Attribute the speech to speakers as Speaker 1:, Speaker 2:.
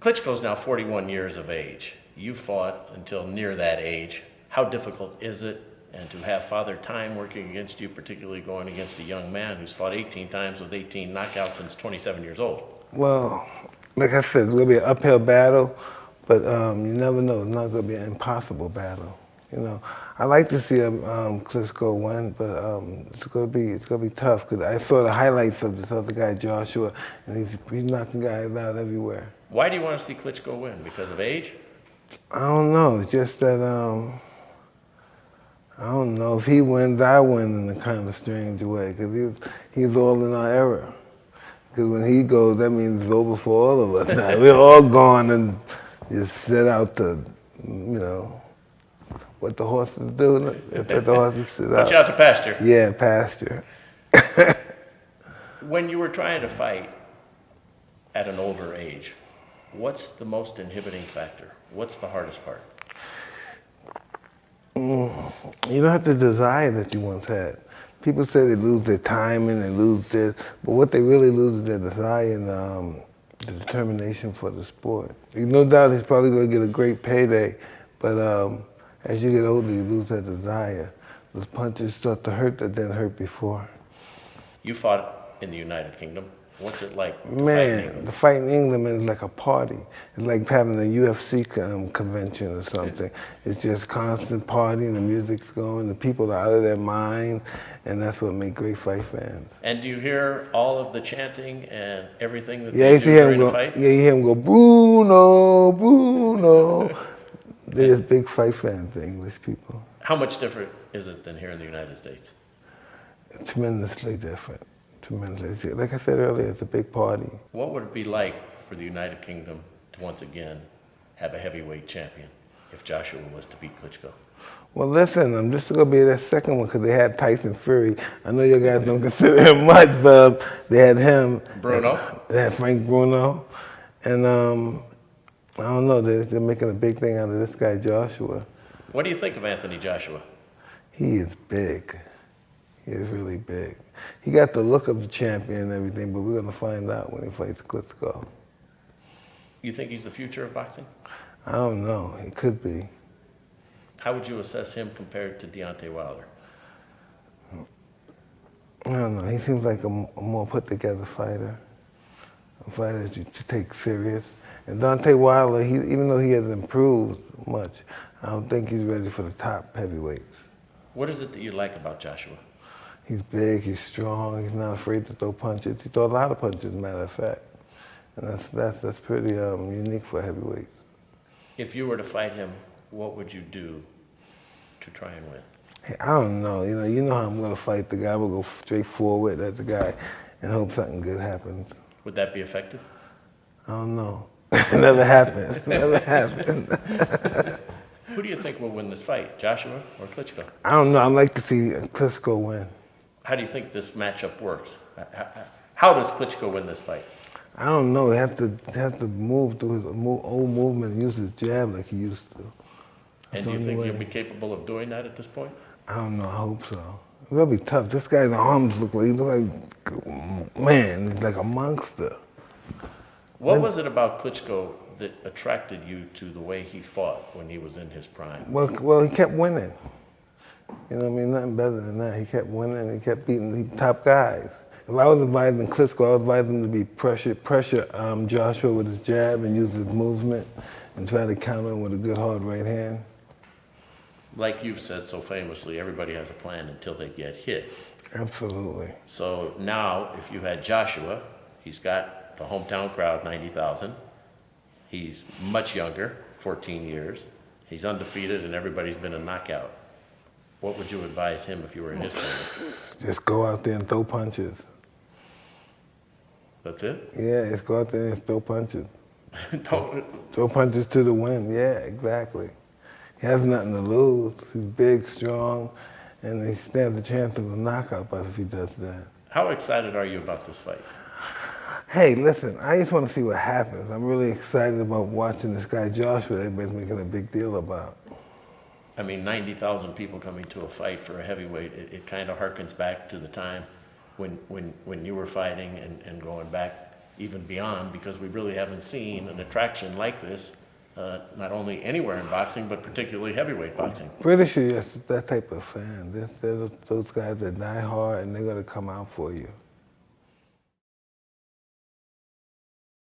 Speaker 1: Klitschko's now 41 years of age. You fought until near that age. How difficult is it? And to have Father Time working against you, particularly going against a young man who's fought 18 times with 18 knockouts since 27 years old.
Speaker 2: Well, like I said, it's going to be an uphill battle, but you never know. It's not going to be an impossible battle. You know, I like to see Klitschko win, but it's going to be tough because I saw the highlights of this other guy, Joshua, and he's knocking guys out everywhere.
Speaker 1: Why do you want to see Klitschko win? Because of age?
Speaker 2: I don't know. It's just that I don't know. If he wins, I win in a kind of strange way because he's all in our era. Because when he goes, that means it's over for all of us now. We're all gone and just set out to, you know, what the horses do. Let the horses sit out.
Speaker 1: Punch out to pasture.
Speaker 2: Yeah, pasture.
Speaker 1: When you were trying to fight at an older age, what's the most inhibiting factor? What's the hardest part?
Speaker 2: You don't have the desire that you once had. People say they lose their timing, they lose this, but what they really lose is their desire and the determination for the sport. No doubt he's probably going to get a great payday, but as you get older, you lose that desire. Those punches start to hurt that didn't hurt before.
Speaker 1: You fought in the United Kingdom. What's it like to fight in England?
Speaker 2: The fight in England is like a party. It's like having a UFC convention or something. It's just constant partying, the music's going, the people are out of their mind, and that's what makes great fight fans.
Speaker 1: And do you hear all of the chanting and everything that they do during the fight?
Speaker 2: Yeah, you hear him go, Bruno, Bruno. They're just big fight fans, the English people.
Speaker 1: How much different is it than here in the United States?
Speaker 2: Tremendously different. Tremendously. Like I said earlier, it's a big party.
Speaker 1: What would it be like for the United Kingdom to once again have a heavyweight champion if Joshua was to beat Klitschko?
Speaker 2: Well, listen, I'm just going to be that second one because they had Tyson Fury. I know you guys don't consider him much, but they had him.
Speaker 1: Bruno.
Speaker 2: They had Frank Bruno. And I don't know, they're making a big thing out of this guy, Joshua.
Speaker 1: What do you think of Anthony Joshua?
Speaker 2: He is big. He is really big. He got the look of the champion and everything, but we're going to find out when he fights Klitschko.
Speaker 1: You think he's the future of boxing?
Speaker 2: I don't know. He could be.
Speaker 1: How would you assess him compared to Deontay Wilder?
Speaker 2: I don't know. He seems like a more put-together fighter, a fighter that you take serious. And Deontay Wilder, even though he hasn't improved much, I don't think he's ready for the top heavyweights.
Speaker 1: What is it that you like about Joshua?
Speaker 2: He's big, he's strong, he's not afraid to throw punches. He throws a lot of punches, as a matter of fact. And that's pretty unique for heavyweights.
Speaker 1: If you were to fight him, what would you do to try and win?
Speaker 2: Hey, I don't know. You know how I'm going to fight the guy. I'm going to go straight forward at the guy and hope something good happens.
Speaker 1: Would that be effective?
Speaker 2: I don't know. It never happened. Never happened.
Speaker 1: Who do you think will win this fight, Joshua or Klitschko?
Speaker 2: I don't know. I'd like to see Klitschko win.
Speaker 1: How do you think this matchup works? How does Klitschko win this fight?
Speaker 2: I don't know. He has to move through his old movement and use his jab like he used to.
Speaker 1: And do you think he'll be capable of doing that at this point?
Speaker 2: I don't know. I hope so. It's going to be tough. This guy's arms look like, man, he's like a monster.
Speaker 1: What was it about Klitschko that attracted you to the way he fought when he was in his prime?
Speaker 2: Well, he kept winning. You know what I mean? Nothing better than that. He kept winning. He kept beating the top guys. If I was advising Klitschko, I would advise him to be pressure Joshua with his jab and use his movement and try to counter him with a good hard right hand.
Speaker 1: Like you've said so famously, everybody has a plan until they get hit.
Speaker 2: Absolutely.
Speaker 1: So now, if you had Joshua, he's got the hometown crowd, 90,000. He's much younger, 14 years. He's undefeated and everybody's been a knockout. What would you advise him if you were in his corner?
Speaker 2: Just go out there and throw punches.
Speaker 1: That's it?
Speaker 2: Yeah, just go out there and throw punches.
Speaker 1: Don't.
Speaker 2: Throw punches to the win. Yeah, exactly. He has nothing to lose. He's big, strong, and he stands a chance of a knockout if he does that.
Speaker 1: How excited are you about this fight?
Speaker 2: Hey, listen, I just want to see what happens. I'm really excited about watching this guy Joshua everybody's making a big deal about.
Speaker 1: I mean, 90,000 people coming to a fight for a heavyweight, it kind of harkens back to the time when you were fighting and going back even beyond, because we really haven't seen an attraction like this, not only anywhere in boxing, but particularly heavyweight boxing.
Speaker 2: British are just that type of fan. They're those guys that die hard and they're going to come out for you.